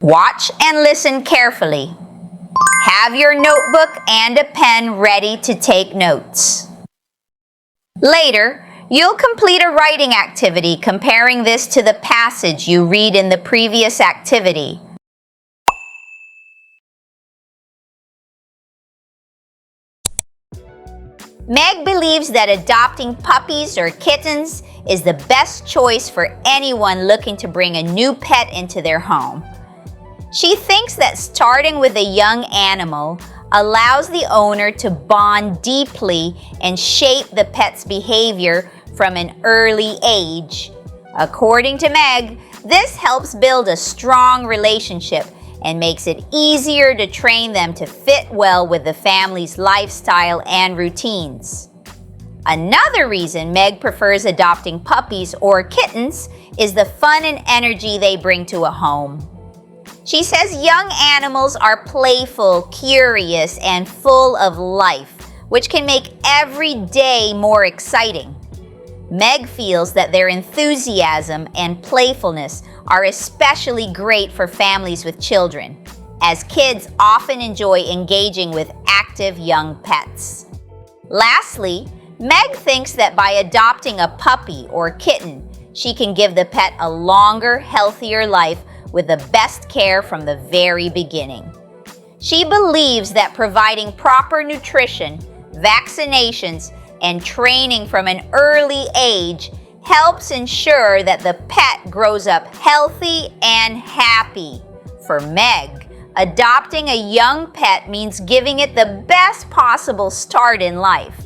Watch and listen carefully. Have your notebook and a pen ready to take notes. Later, you'll complete a writing activity comparing this to the passage you read in the previous activity. Meg believes that adopting puppies or kittens is the best choice for anyone looking to bring a new pet into their home. She thinks that starting with a young animal allows the owner to bond deeply and shape the pet's behavior from an early age. According to Meg, this helps build a strong relationship and makes it easier to train them to fit well with the family's lifestyle and routines. Another reason Meg prefers adopting puppies or kittens is the fun and energy they bring to a home. She says young animals are playful, curious, and full of life, which can make every day more exciting. Meg feels that their enthusiasm and playfulness are especially great for families with children, as kids often enjoy engaging with active young pets. Lastly, Meg thinks that by adopting a puppy or kitten, she can give the pet a longer, healthier life with the best care from the very beginning. She believes that providing proper nutrition, vaccinations, and training from an early age helps ensure that the pet grows up healthy and happy. For Meg, adopting a young pet means giving it the best possible start in life.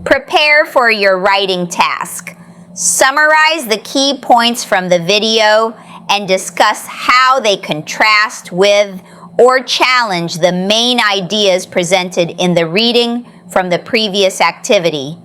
Prepare for your writing task. Summarize the key points from the video and discuss how they contrast with or challenge the main ideas presented in the reading from the previous activity.